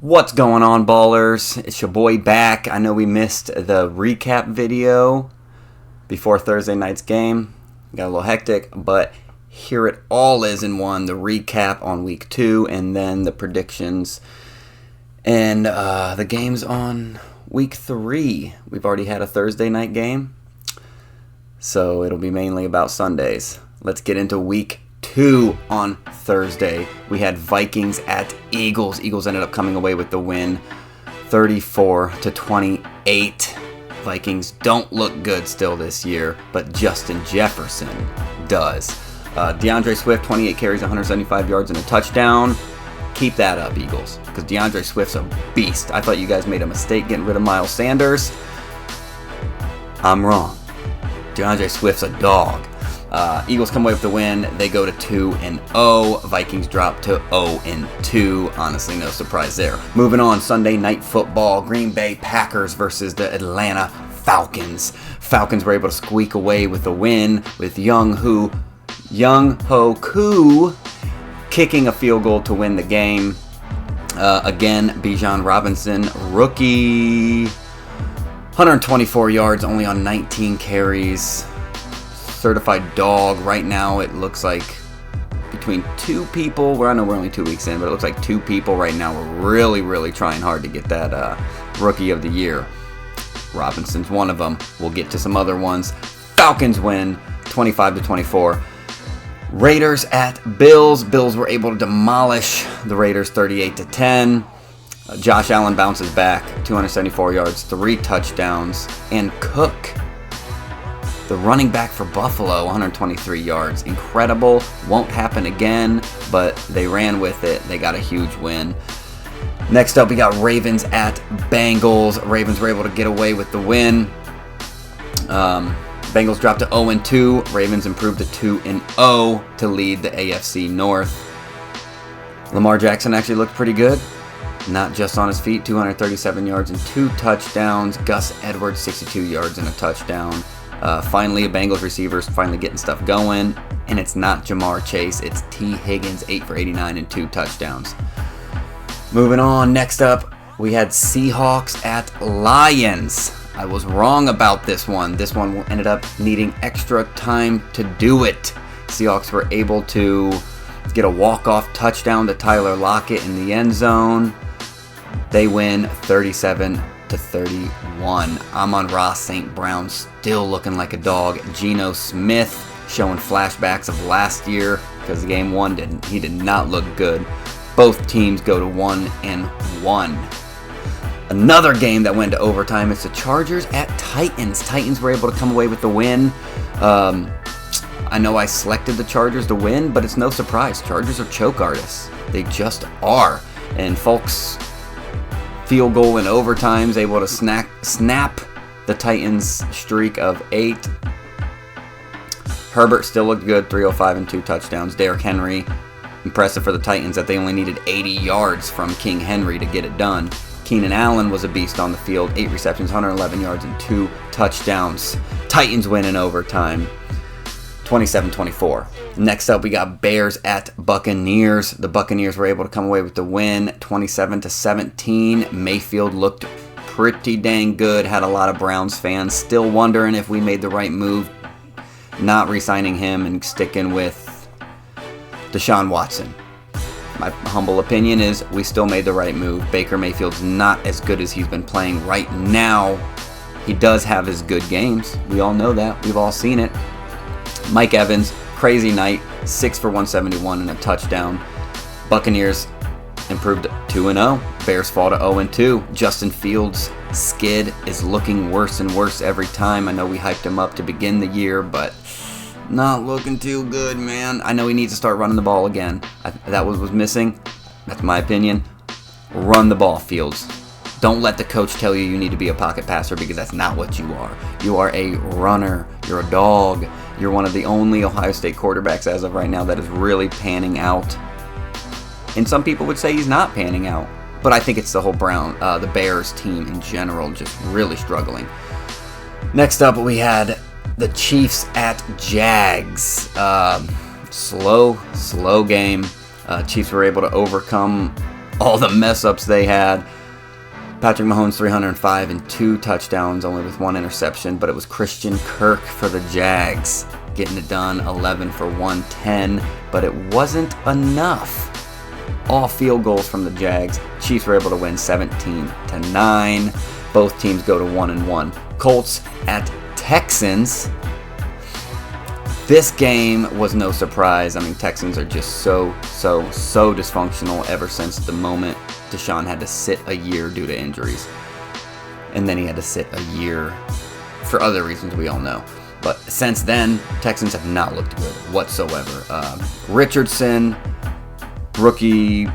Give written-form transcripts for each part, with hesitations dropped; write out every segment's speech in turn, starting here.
What's going on, ballers? It's your boy back. I know we missed the recap video before Thursday night's game. Got a little hectic, but here it all is in one. The recap on week 2 and then the predictions and the games on week 3. We've already had a Thursday night game, so it'll be mainly about Sundays. Let's get into week 2 on Thursday. We had Vikings at Eagles. Eagles ended up coming away with the win, 34-28. Vikings don't look good still this year, but Justin Jefferson does. DeAndre Swift, 28 carries, 175 yards, and a touchdown. Keep that up, Eagles, because DeAndre Swift's a beast. I thought you guys made a mistake getting rid of Miles Sanders. I'm wrong. DeAndre Swift's a dog. Eagles come away with the win. They go to 2-0. Vikings drop to 0-2. Honestly, no surprise there. Moving on, Sunday Night Football. Green Bay Packers versus the Atlanta Falcons. Falcons were able to squeak away with the win with Young Ho Koo kicking a field goal to win the game. Again, Bijan Robinson, rookie, 124 yards, only on 19 carries. Certified dog. Right now it looks like between two people, well, I know we're only 2 weeks in, but it looks like two people right now are really trying hard to get that rookie of the year. Robinson's one of them. We'll get to some other ones. Falcons win 25-24. Raiders at Bills. Bills were able to demolish the Raiders 38-10. Josh Allen bounces back, 274 yards, 3 touchdowns, and Cook, the running back for Buffalo, 123 yards. Incredible. Won't happen again, but they ran with it. They got a huge win. Next up, we got Ravens at Bengals. Ravens were able to get away with the win. Bengals dropped to 0-2. Ravens improved to 2-0 to lead the AFC North. Lamar Jackson actually looked pretty good. Not just on his feet, 237 yards and 2 touchdowns. Gus Edwards, 62 yards and a touchdown. Finally, a Bengals receiver's finally getting stuff going, and it's not Jamar Chase, it's T. Higgins, 8 for 89 and 2 touchdowns. Moving on, next up, we had Seahawks at Lions. I was wrong about this one. This one ended up needing extra time to do it. Seahawks were able to get a walk-off touchdown to Tyler Lockett in the end zone. They win 37-31. Amon-Ra St. Brown still looking like a dog. Geno Smith showing flashbacks of last year because game 1 he did not look good. Both teams go to 1-1. Another game that went to overtime is the Chargers at Titans. Titans were able to come away with the win. I know I selected the Chargers to win, but it's no surprise. Chargers are choke artists. They just are. And folks, field goal in overtime is able to snap the Titans' streak of 8. Herbert still looked good, 305 and 2 touchdowns. Derrick Henry, impressive for the Titans that they only needed 80 yards from King Henry to get it done. Keenan Allen was a beast on the field, 8 receptions, 111 yards and 2 touchdowns. Titans win in overtime, 27-24. Next up, we got Bears at Buccaneers. The Buccaneers were able to come away with the win, 27-17. Mayfield looked pretty dang good. Had a lot of Browns fans still wondering if we made the right move, not re-signing him and sticking with Deshaun Watson. My humble opinion is we still made the right move. Baker Mayfield's not as good as he's been playing right now. He does have his good games. We all know that. We've all seen it. Mike Evans, crazy night, 6 for 171 and a touchdown. Buccaneers improved 2-0. Bears fall to 0-2. Justin Fields' skid is looking worse and worse every time. I know we hyped him up to begin the year, but not looking too good, man. I know he needs to start running the ball again. That was missing. That's my opinion. Run the ball, Fields. Don't let the coach tell you need to be a pocket passer, because that's not what you are. You are a runner. You're a dog. You're one of the only Ohio State quarterbacks as of right now that is really panning out. And some people would say he's not panning out. But I think it's the whole the Bears team in general just really struggling. Next up, we had the Chiefs at Jags. Slow game. Chiefs were able to overcome all the mess ups they had. Patrick Mahomes 305 and 2 touchdowns, only with 1 interception, but it was Christian Kirk for the Jags getting it done, 11 for 110, but it wasn't enough. All field goals from the Jags. Chiefs were able to win 17-9. Both teams go to 1-1. Colts at Texans. This game was no surprise. I mean, Texans are just so dysfunctional ever since the moment Deshaun had to sit a year due to injuries. And then he had to sit a year for other reasons we all know. But since then, Texans have not looked good whatsoever. Richardson, rookie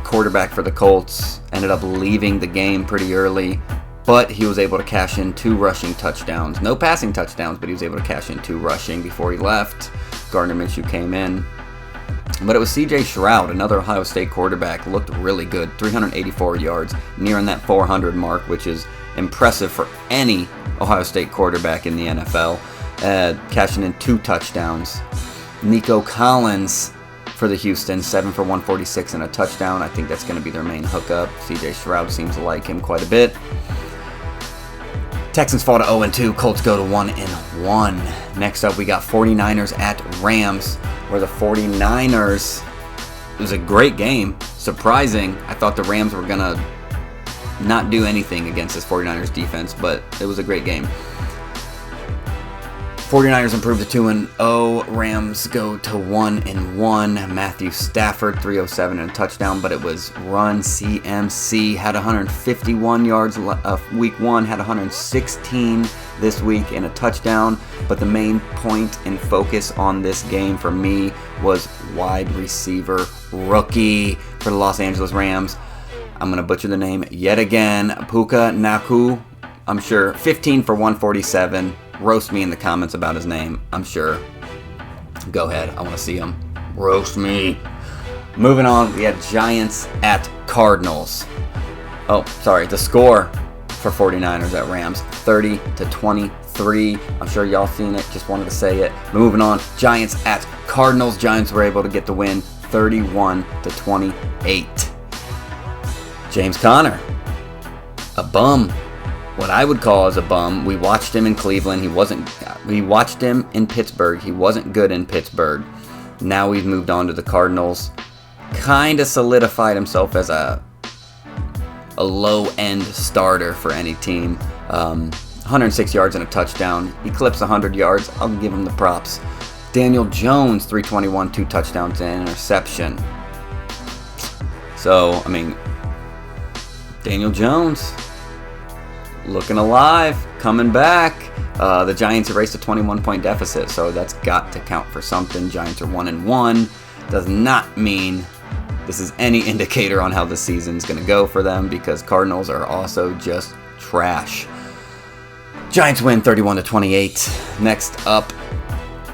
quarterback for the Colts, ended up leaving the game pretty early. But he was able to cash in 2 rushing touchdowns. No passing touchdowns, but he was able to cash in 2 rushing before he left. Gardner Minshew came in. But it was C.J. Stroud, another Ohio State quarterback, looked really good. 384 yards, nearing that 400 mark, which is impressive for any Ohio State quarterback in the NFL. Cashing in 2 touchdowns. Nico Collins for the Houston, 7 for 146 and a touchdown. I think that's going to be their main hookup. C.J. Stroud seems to like him quite a bit. Texans fall to 0-2. Colts go to 1-1. Next up, we got 49ers at Rams, where the 49ers, it was a great game. Surprising. I thought the Rams were going to not do anything against this 49ers defense, but it was a great game. 49ers improved to 2-0. Rams go to 1-1. Matthew Stafford, 307 and a touchdown, but it was run CMC. Had 151 yards week 1, had 116 this week and a touchdown. But the main point and focus on this game for me was wide receiver rookie for the Los Angeles Rams. I'm going to butcher the name yet again. Puka Nacua, I'm sure. 15 for 147. Roast me in the comments about his name, I'm sure. Go ahead, I want to see him. Roast me. Moving on, we had Giants at Cardinals. Oh, sorry, the score for 49ers at Rams, 30-23. I'm sure y'all seen it, just wanted to say it. But moving on, Giants at Cardinals. Giants were able to get the win, 31-28. James Conner, a bum. What I would call as a bum. We watched him in Cleveland. We watched him in Pittsburgh. He wasn't good in Pittsburgh. Now we've moved on to the Cardinals. Kind of solidified himself as a low-end starter for any team. 106 yards and a touchdown. Eclipsed 100 yards. I'll give him the props. Daniel Jones, 321, 2 touchdowns and an interception. So, I mean, Daniel Jones looking alive, coming back. The Giants erased a 21-point deficit, so that's got to count for something. Giants are 1-1. Does not mean this is any indicator on how the season's going to go for them, because Cardinals are also just trash. Giants win 31-28. Next up,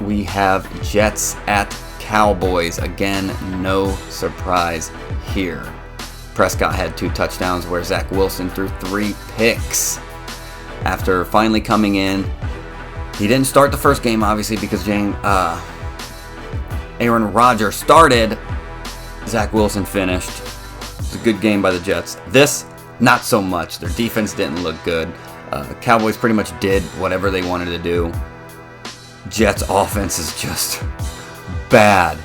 we have Jets at Cowboys. Again, no surprise here. Prescott had 2 touchdowns, where Zach Wilson threw 3 picks. After finally coming in, he didn't start the first game, obviously, because Aaron Rodgers started. Zach Wilson finished. It's a good game by the Jets. This, not so much. Their defense didn't look good. The Cowboys pretty much did whatever they wanted to do. Jets offense is just bad.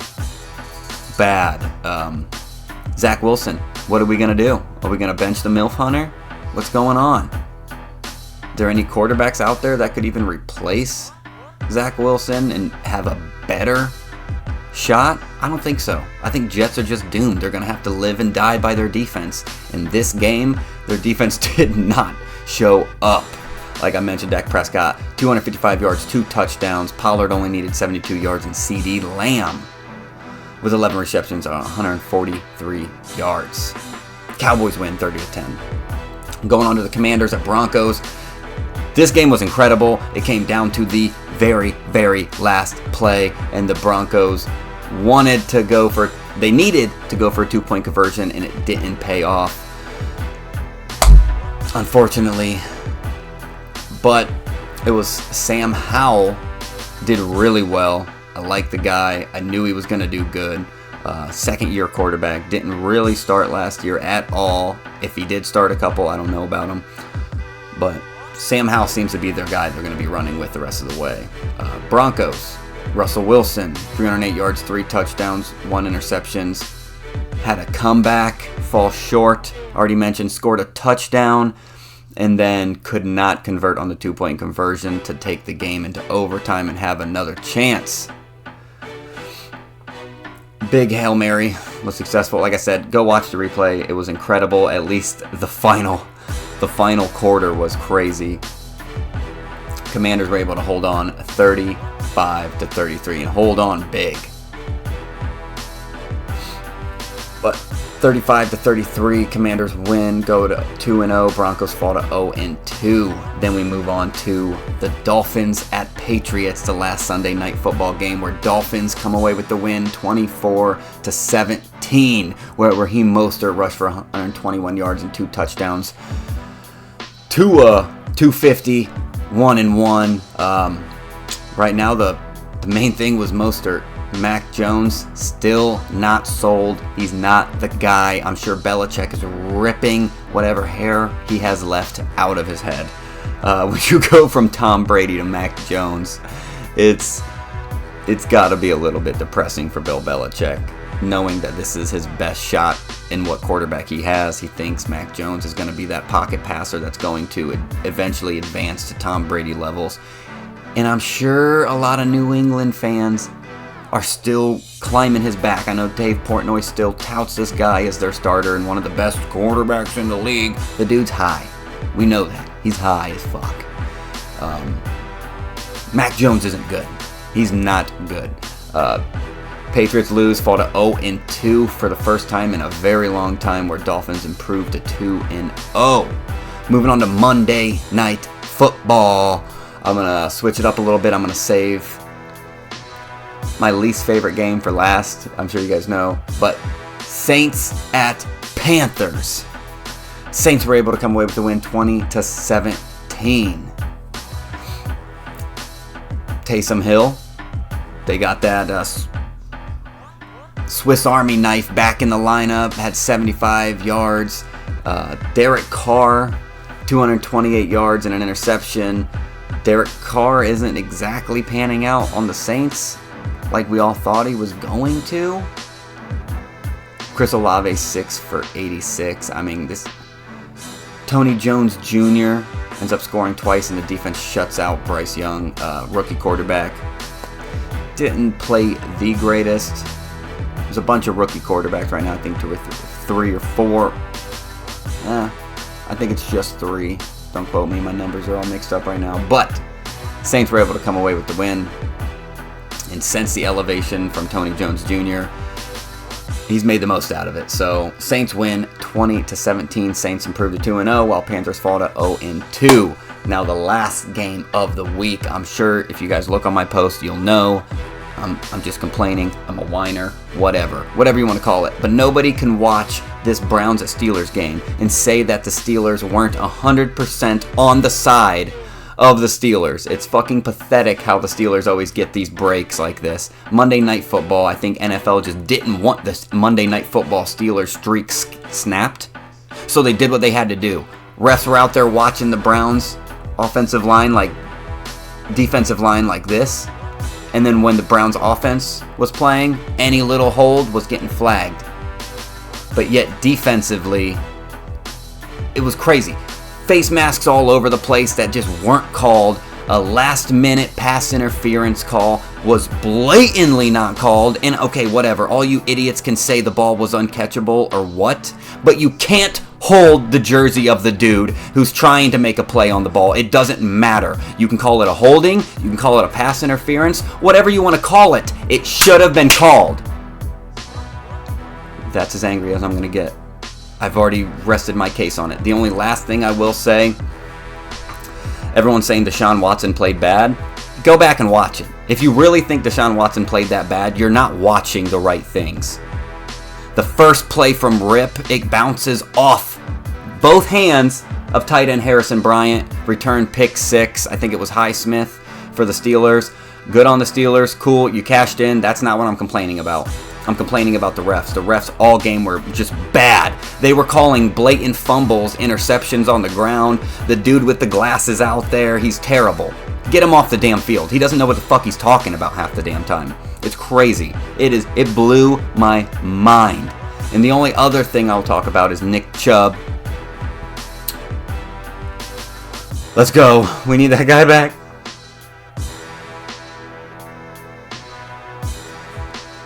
Zach Wilson, what are we going to do? Are we going to bench the MILF Hunter? What's going on? Are there any quarterbacks out there that could even replace Zach Wilson and have a better shot? I don't think so. I think Jets are just doomed. They're going to have to live and die by their defense. In this game, their defense did not show up. Like I mentioned, Dak Prescott, 255 yards, 2 touchdowns. Pollard only needed 72 yards, and CeeDee Lamb with 11 receptions on 143 yards. Cowboys win 30-10. Going on to the Commanders at Broncos. This game was incredible. It came down to the very, very last play, and the Broncos needed to go for a 2-point conversion, and it didn't pay off, unfortunately. But it was Sam Howell did really well. I like the guy. I knew he was going to do good. second-year quarterback. Didn't really start last year at all. If he did start a couple, I don't know about him. But Sam Howell seems to be their guy they're going to be running with the rest of the way. Broncos, Russell Wilson, 308 yards, 3 touchdowns, 1 interceptions. Had a comeback, fall short. Already mentioned, scored a touchdown, and then could not convert on the 2-point conversion to take the game into overtime and have another chance. Big Hail Mary was successful. Like I said, go watch the replay. It was incredible. At least the final quarter was crazy. Commanders were able to hold on 35-33 and hold on big. But 35-33, Commanders win, go to 2-0. Broncos fall to 0-2. Then we move on to the Dolphins at Patriots, the last Sunday night football game, where Dolphins come away with the win, 24-17, where Raheem Mostert rushed for 121 yards and 2 touchdowns. Tua, 250, 1-1. Right now, the main thing was Mostert. Mac Jones, still not sold. He's not the guy. I'm sure Belichick is ripping whatever hair he has left out of his head. When you go from Tom Brady to Mac Jones, it's got to be a little bit depressing for Bill Belichick, knowing that this is his best shot in what quarterback he has. He thinks Mac Jones is going to be that pocket passer that's going to eventually advance to Tom Brady levels. And I'm sure a lot of New England fans are still climbing his back. I know Dave Portnoy still touts this guy as their starter and one of the best quarterbacks in the league. The dude's high. We know that. He's high as fuck. Mac Jones isn't good. He's not good. Patriots lose, fall to 0-2 for the first time in a very long time, where Dolphins improved to 2-0. Moving on to Monday Night Football. I'm going to switch it up a little bit. I'm going to save my least favorite game for last. I'm sure you guys know. But Saints at Panthers. Saints were able to come away with the win, 20-17. Taysom Hill. They got that Swiss Army knife back in the lineup. Had 75 yards. Derek Carr, 228 yards and an interception. Derek Carr isn't exactly panning out on the Saints like we all thought he was going to. Chris Olave, 6 for 86. I mean, this Tony Jones Jr. ends up scoring twice, and the defense shuts out Bryce Young, rookie quarterback. Didn't play the greatest. There's a bunch of rookie quarterbacks right now. I think 2 or 3 or 4. I think it's just 3. Don't quote me. My numbers are all mixed up right now. But Saints were able to come away with the win. And since the elevation from Tony Jones Jr., he's made the most out of it. So Saints win 20-17. Saints improve to 2-0, while Panthers fall to 0-2. Now the last game of the week. I'm sure if you guys look on my post, you'll know I'm just complaining. I'm a whiner. Whatever you want to call it. But nobody can watch this Browns at Steelers game and say that the Steelers weren't 100% on the side of the Steelers. It's fucking pathetic how the Steelers always get these breaks like this. Monday Night Football, I think NFL just didn't want this Monday Night Football Steelers streak snapped, so they did what they had to do. Refs were out there watching the Browns defensive line like this, and then when the Browns offense was playing, any little hold was getting flagged. But yet defensively, it was crazy. Face masks all over the place that just weren't called. A last-minute pass interference call was blatantly not called. And okay, whatever. All you idiots can say the ball was uncatchable or what, but you can't hold the jersey of the dude who's trying to make a play on the ball. It doesn't matter. You can call it a holding. You can call it a pass interference. Whatever you want to call it, it should have been called. That's as angry as I'm going to get. I've already rested my case on it. The only last thing I will say, everyone's saying Deshaun Watson played bad. Go back and watch it. If you really think Deshaun Watson played that bad, you're not watching the right things. The first play from Rip, it bounces off both hands of tight end Harrison Bryant. Return pick 6. I think it was Highsmith for the Steelers. Good on the Steelers. Cool, you cashed in. That's not what I'm complaining about. I'm complaining about the refs. The refs all game were just bad. They were calling blatant fumbles, interceptions on the ground. The dude with the glasses out there, he's terrible. Get him off the damn field. He doesn't know what the fuck he's talking about half the damn time. It's crazy. It blew my mind. And the only other thing I'll talk about is Nick Chubb. Let's go. We need that guy back.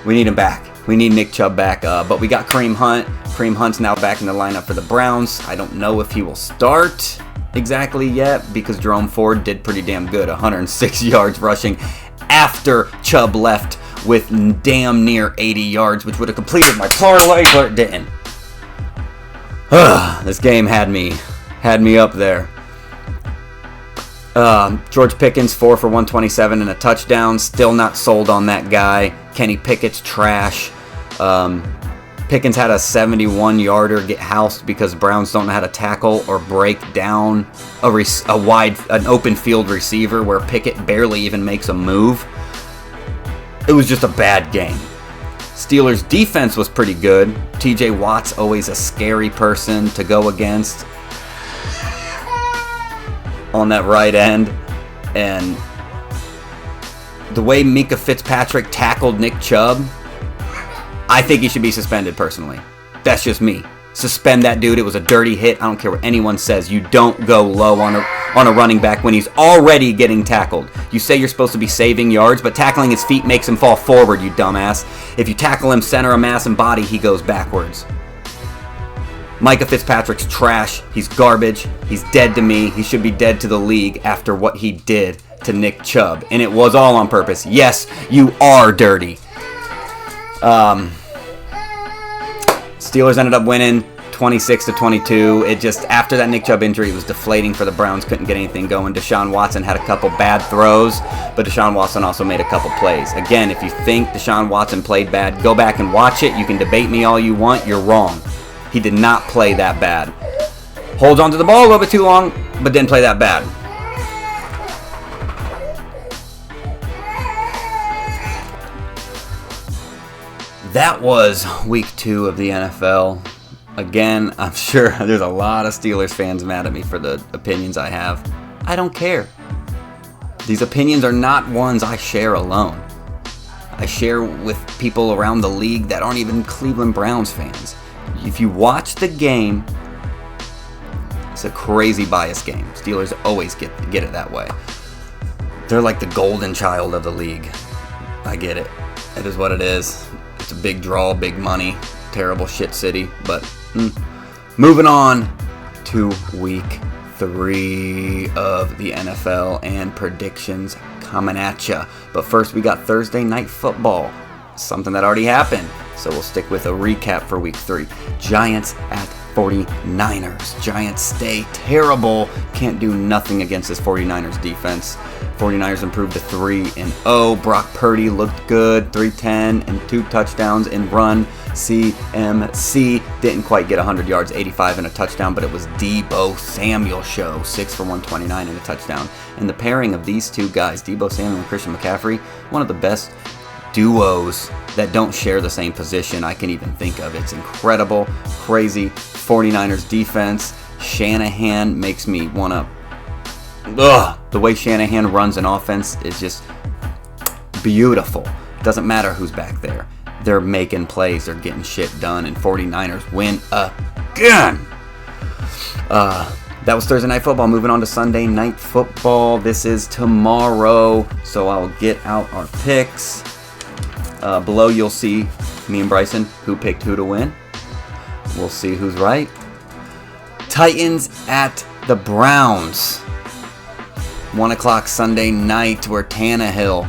We need him back. We need Nick Chubb back. But we got Kareem Hunt. Kareem Hunt's now back in the lineup for the Browns. I don't know if he will start exactly yet because Jerome Ford did pretty damn good. 106 yards rushing after Chubb left with damn near 80 yards, which would have completed my parlay, but it didn't. This game had me up there. George Pickens, 4 for 127 and a touchdown. Still not sold on that guy. Kenny Pickett's trash. Pickens had a 71-yarder get housed because Browns don't know how to tackle or break down an open field receiver where Pickett barely even makes a move. It was just a bad game. Steelers' defense was pretty good. TJ Watt's always a scary person to go against on that right end. And the way Minkah Fitzpatrick tackled Nick Chubb, I think he should be suspended personally. That's just me. Suspend that dude. It was a dirty hit. I don't care what anyone says. You don't go low on a running back when he's already getting tackled. You say you're supposed to be saving yards, but tackling his feet makes him fall forward, you dumbass. If you tackle him center of mass and body, he goes backwards. Minkah Fitzpatrick's trash. He's garbage. He's dead to me. He should be dead to the league after what he did to Nick Chubb. And it was all on purpose. Yes, you are dirty. Steelers ended up winning 26-22. It just, after that Nick Chubb injury, it was deflating for the Browns. Couldn't get anything going. Deshaun Watson had a couple bad throws, but Deshaun Watson also made a couple plays. Again, if you think Deshaun Watson played bad, go back and watch it. You can debate me all you want. You're wrong. He did not play that bad. Holds onto the ball a little bit too long, but didn't play that bad. That was week 2 of the NFL. Again, I'm sure there's a lot of Steelers fans mad at me for the opinions I have. I don't care. These opinions are not ones I share alone. I share with people around the league that aren't even Cleveland Browns fans. If you watch the game, it's a crazy biased game. Steelers always get it that way. They're like the golden child of the league. I get it. It is what it is. It's a big draw, big money, terrible shit city. But moving on to week 3 of the NFL and predictions coming at ya. But first, we got Thursday Night Football, something that already happened. So we'll stick with a recap for week 3. Giants at 49ers. Giants stay terrible. Can't do nothing against this 49ers defense. 49ers improved to 3-0. Brock Purdy looked good. 310 and 2 touchdowns in run. CMC didn't quite get 100 yards, 85 and a touchdown, but it was Deebo Samuel show. 6 for 129 and a touchdown. And the pairing of these two guys, Deebo Samuel and Christian McCaffrey, one of the best duos that don't share the same position I can even think of. It's incredible, crazy 49ers defense. Shanahan makes me want to... The way Shanahan runs an offense is just beautiful. Doesn't matter who's back there. They're making plays. They're getting shit done. And 49ers win again. That was Thursday Night Football. Moving on to Sunday Night Football. This is tomorrow. So I'll get out our picks. Below you'll see me and Bryson who picked who to win. We'll see who's right. Titans at the Browns. 1 o'clock Sunday night where Tannehill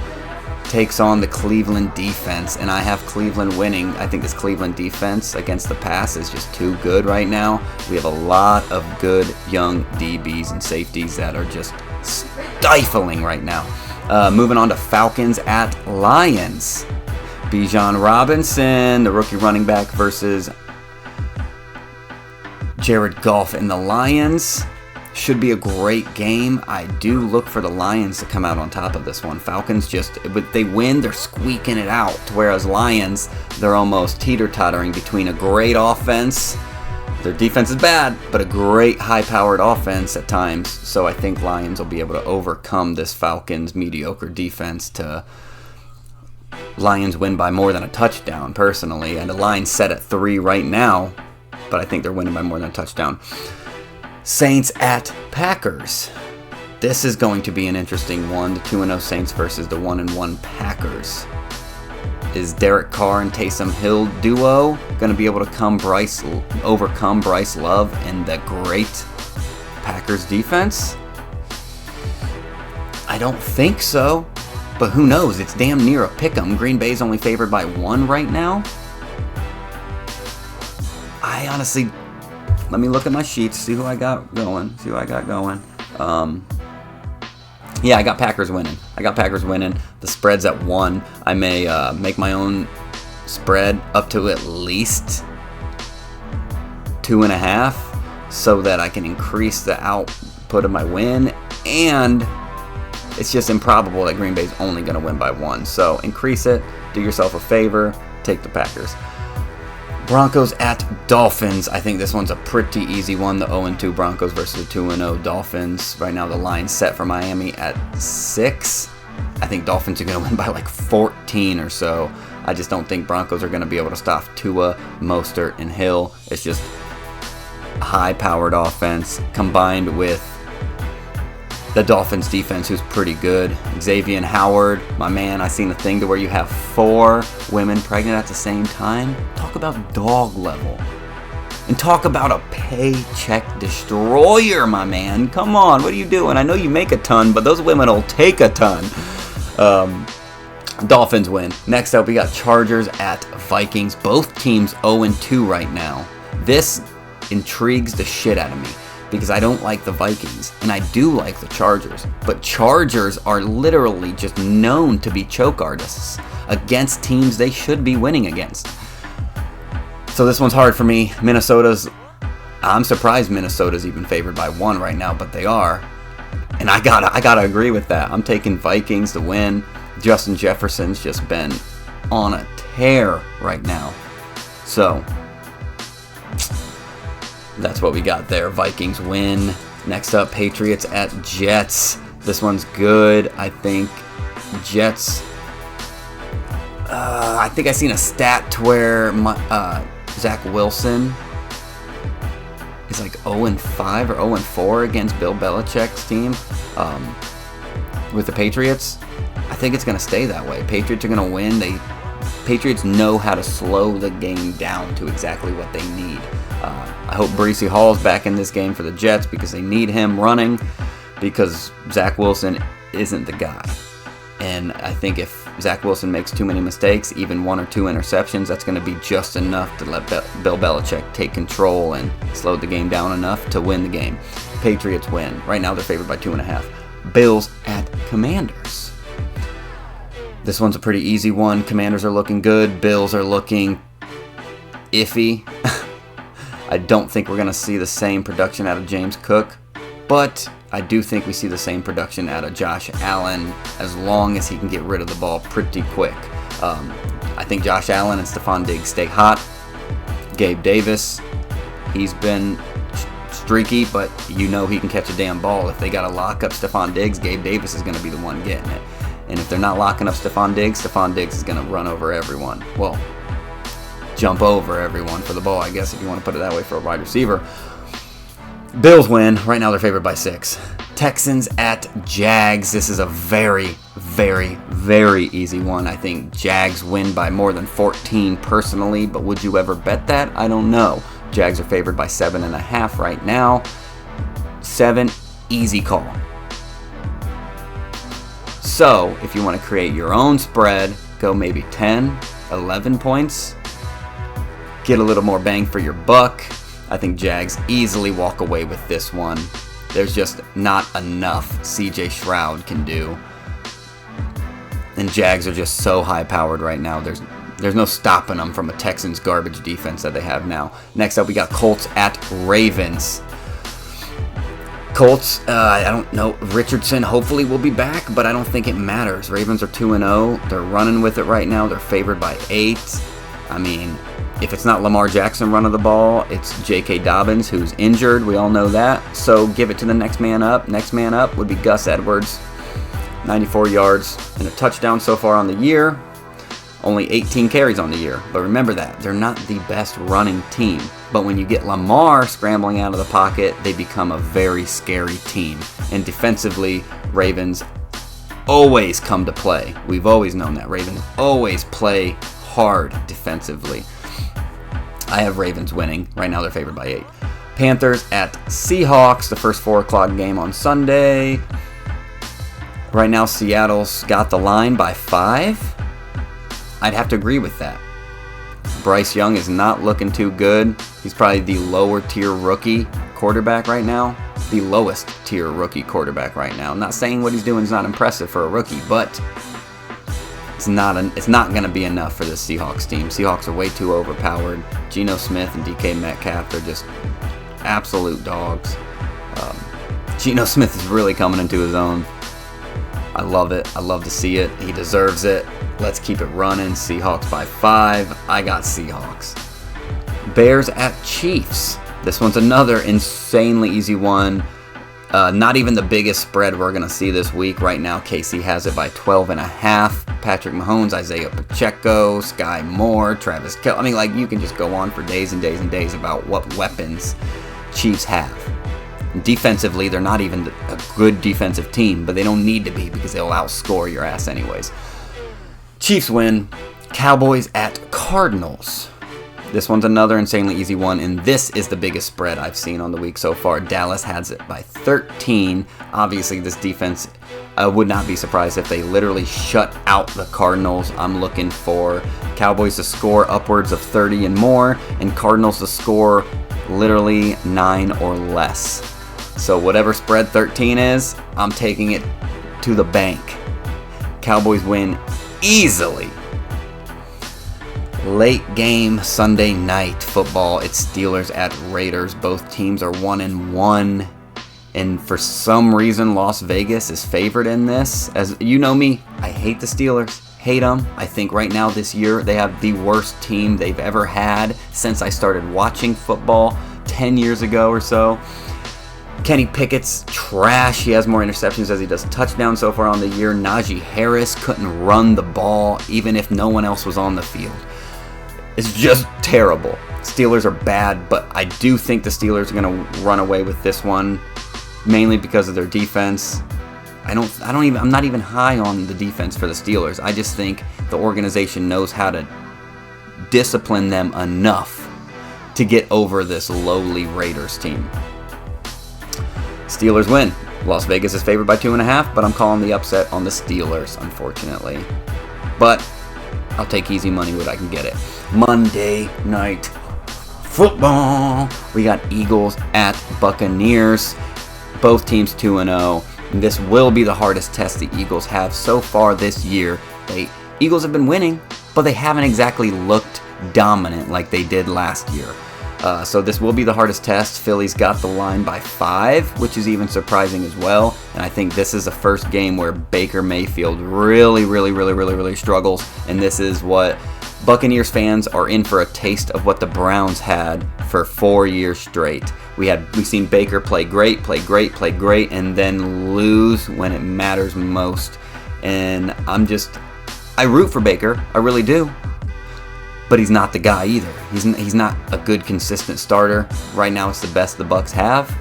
takes on the Cleveland defense. And I have Cleveland winning. I think this Cleveland defense against the pass is just too good right now. We have a lot of good young DBs and safeties that are just stifling right now. Moving on to Falcons at Lions. Bijan Robinson, the rookie running back, versus Jared Goff and the Lions. Should be a great game. I do look for the Lions to come out on top of this one. Falcons just, if they win, they're squeaking it out. Whereas Lions, they're almost teeter-tottering between a great offense. Their defense is bad, but a great high-powered offense at times. So I think Lions will be able to overcome this Falcons mediocre defense to Lions win by more than a touchdown, personally. And the line's set at 3 right now, but I think they're winning by more than a touchdown. Saints at Packers. This is going to be an interesting one. The 2-0 Saints versus the 1-1 Packers. Is Derek Carr and Taysom Hill duo going to be able to overcome Bryce Love and the great Packers defense? I don't think so, but who knows? It's damn near a pick'em. Green Bay's only favored by 1 right now. I honestly... Let me look at my sheets, see who I got going. Yeah, I got Packers winning. The spread's at 1. I may make my own spread up to at least 2.5 so that I can increase the output of my win. And it's just improbable that Green Bay's only going to win by 1. So increase it. Do yourself a favor. Take the Packers. Broncos at Dolphins. I think this one's a pretty easy one. The 0-2 Broncos versus the 2-0 Dolphins. Right now the line's set for Miami at 6. I think Dolphins are going to win by like 14 or so. I just don't think Broncos are going to be able to stop Tua, Mostert, and Hill. It's just a high-powered offense combined with the Dolphins defense, who's pretty good. Xavier Howard, my man, I seen a thing to where you have 4 women pregnant at the same time. Talk about dog level. And talk about a paycheck destroyer, my man. Come on, what are you doing? I know you make a ton, but those women will take a ton. Dolphins win. Next up, we got Chargers at Vikings. Both teams 0-2 right now. This intrigues the shit out of me, because I don't like the Vikings, and I do like the Chargers. But Chargers are literally just known to be choke artists against teams they should be winning against. So this one's hard for me. I'm surprised Minnesota's even favored by 1 right now, but they are. And I gotta agree with that. I'm taking Vikings to win. Justin Jefferson's just been on a tear right now. So that's what we got there. Vikings win. Next up, Patriots at Jets. This one's good. I think Jets. I think I seen a stat to where Zach Wilson is like 0-5 or 0-4 against Bill Belichick's team with the Patriots. I think it's going to stay that way. Patriots are going to win. Patriots know how to slow the game down to exactly what they need. I hope Breece Hall's back in this game for the Jets, because they need him running, because Zach Wilson isn't the guy. And I think if Zach Wilson makes too many mistakes, even 1 or 2 interceptions, that's going to be just enough to let Bill Belichick take control and slow the game down enough to win the game. Patriots win. Right now they're favored by 2.5. Bills at Commanders. This one's a pretty easy one. Commanders are looking good. Bills are looking iffy. I don't think we're going to see the same production out of James Cook, but I do think we see the same production out of Josh Allen, as long as he can get rid of the ball pretty quick. I think Josh Allen and Stephon Diggs stay hot. Gabe Davis, he's been streaky, but you know he can catch a damn ball. If they got to lock up Stephon Diggs, Gabe Davis is going to be the one getting it. And if they're not locking up Stephon Diggs is going to run over everyone. Well, jump over everyone for the ball, I guess, if you want to put it that way for a wide receiver. Bills win. Right now they're favored by 6. Texans at Jags. This is a very, very, very easy one. I think Jags win by more than 14 personally, but would you ever bet that? I don't know. Jags are favored by 7.5 right now. 7, easy call. So, if you want to create your own spread, go maybe 10, 11 points. Get a little more bang for your buck. I think Jags easily walk away with this one. There's just not enough CJ Stroud can do. And Jags are just so high-powered right now. There's no stopping them from a Texans garbage defense that they have now. Next up, we got Colts at Ravens. Colts, I don't know. Richardson hopefully will be back, but I don't think it matters. Ravens are 2-0. They're running with it right now. They're favored by 8. I mean, if it's not Lamar Jackson running the ball, it's J.K. Dobbins, who's injured. We all know that. So give it to the next man up. Next man up would be Gus Edwards. 94 yards and a touchdown so far on the year. Only 18 carries on the year. But remember that. They're not the best running team. But when you get Lamar scrambling out of the pocket, they become a very scary team. And defensively, Ravens always come to play. We've always known that. Ravens always play hard defensively. I have Ravens winning. Right now they're favored by 8. Panthers at Seahawks, the first 4 o'clock game on Sunday. Right now Seattle's got the line by 5. I'd have to agree with that. Bryce Young is not looking too good. He's probably the lower tier rookie quarterback right now. The lowest tier rookie quarterback right now. I'm not saying what he's doing is not impressive for a rookie, but it's not going to be enough for the Seahawks team. Seahawks are way too overpowered. Geno Smith and DK Metcalf, they're just absolute dogs. Geno Smith is really coming into his own. I love it. I love to see it. He deserves it. Let's keep it running. Seahawks by 5. I got Seahawks. Bears at Chiefs. This one's another insanely easy one. Not even the biggest spread we're going to see this week. Right now, KC has it by 12.5. Patrick Mahomes, Isaiah Pacheco, Sky Moore, Travis Kelce. I mean, like, you can just go on for days and days and days about what weapons Chiefs have. Defensively, they're not even a good defensive team, but they don't need to be because they'll outscore your ass anyways. Chiefs win. Cowboys at Cardinals. This one's another insanely easy one, and this is the biggest spread I've seen on the week so far. Dallas has it by 13. Obviously, this defense, I would not be surprised if they literally shut out the Cardinals. I'm looking for Cowboys to score upwards of 30 and more, and Cardinals to score literally 9 or less. So whatever spread 13 is, I'm taking it to the bank. Cowboys win easily. Late game Sunday night football. It's Steelers at Raiders. Both teams are 1-1. And for some reason, Las Vegas is favored in this. As you know me, I hate the Steelers. Hate them. I think right now this year they have the worst team they've ever had since I started watching football 10 years ago or so. Kenny Pickett's trash. He has more interceptions as he does touchdowns so far on the year. Najee Harris couldn't run the ball even if no one else was on the field. It's just terrible. Steelers are bad, but I do think the Steelers are going to run away with this one, mainly because of their defense. I'm not even high on the defense for the Steelers. I just think the organization knows how to discipline them enough to get over this lowly Raiders team. Steelers win. Las Vegas is favored by 2.5, but I'm calling the upset on the Steelers, unfortunately. But I'll take easy money when I can get it. Monday Night Football. We got Eagles at Buccaneers. Both teams 2-0. This will be the hardest test the Eagles have so far this year. Eagles have been winning, but they haven't exactly looked dominant like they did last year. So this will be the hardest test. Philly's got the line by 5, which is even surprising as well. And I think this is the first game where Baker Mayfield really struggles. And this is what Buccaneers fans are in for, a taste of what the Browns had for 4 years straight. We've seen Baker play great, and then lose when it matters most. And I root for Baker. I really do. But he's not the guy either. He's not a good, consistent starter. Right now, it's the best the Bucs have.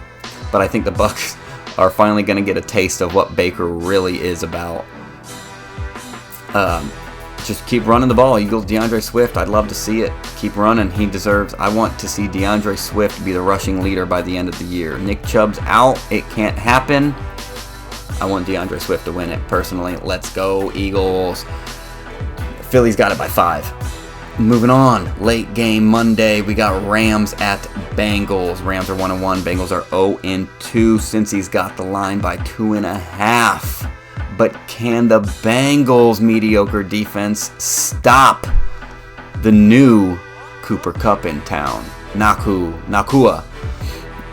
But I think the Bucs are finally going to get a taste of what Baker really is about. Just keep running the ball. Eagles, DeAndre Swift, I'd love to see it. Keep running. I want to see DeAndre Swift be the rushing leader by the end of the year. Nick Chubb's out. It can't happen. I want DeAndre Swift to win it, personally. Let's go, Eagles. Philly's got it by 5. Moving on, late game Monday, we got Rams at Bengals. Rams are 1-1. Bengals are 0-2 since he's got the line by 2.5. But can the Bengals' mediocre defense stop the new Cooper Kupp in town? Nakua.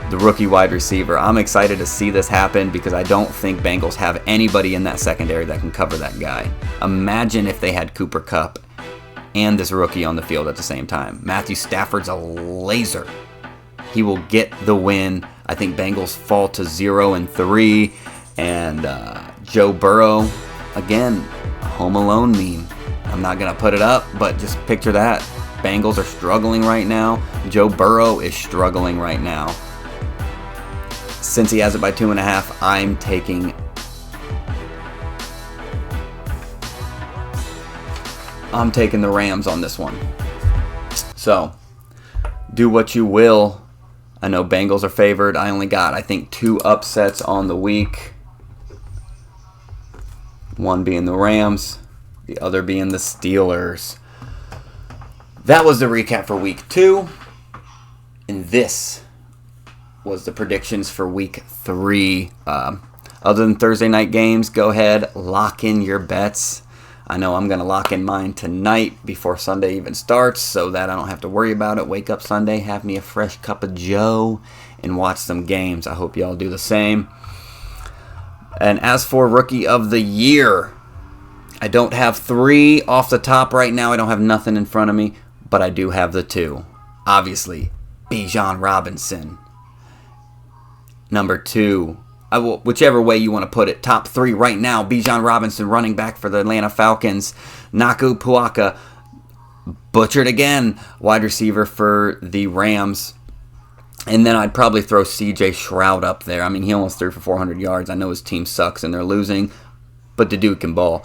the rookie wide receiver. I'm excited to see this happen because I don't think Bengals have anybody in that secondary that can cover that guy. Imagine if they had Cooper Kupp and this rookie on the field at the same time. Matthew Stafford's a laser. He will get the win. I think Bengals fall to 0-3, and Joe Burrow, again, Home Alone meme. I'm not going to put it up, but just picture that. Bengals are struggling right now. Joe Burrow is struggling right now. Since he has it by 2.5, I'm taking the Rams on this one. So, do what you will. I know Bengals are favored. I only got, I think, 2 upsets on the week. One being the Rams, the other being the Steelers. That was the recap for week 2. And this was the predictions for week 3. Other than Thursday night games, go ahead, lock in your bets. I know I'm going to lock in mine tonight before Sunday even starts so that I don't have to worry about it. Wake up Sunday, have me a fresh cup of joe, and watch some games. I hope y'all do the same. And as for Rookie of the Year, I don't have 3 off the top right now. I don't have nothing in front of me, but I do have the 2. Obviously, Bijan Robinson. Number 2, whichever way you want to put it, top 3 right now, Bijan Robinson, running back for the Atlanta Falcons. Naku Puaka, butchered again, wide receiver for the Rams. And then I'd probably throw C.J. Stroud up there. I mean, he almost threw for 400 yards. I know his team sucks and they're losing, but the dude can ball.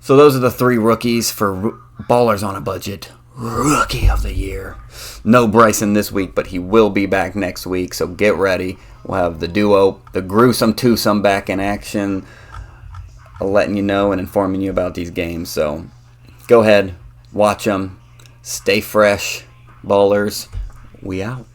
So those are the 3 rookies for Ballers on a Budget. Rookie of the Year. No Bryson this week, but he will be back next week, so get ready. We'll have the duo, the gruesome twosome, back in action, letting you know and informing you about these games. So go ahead, watch them, stay fresh, Ballers. We out.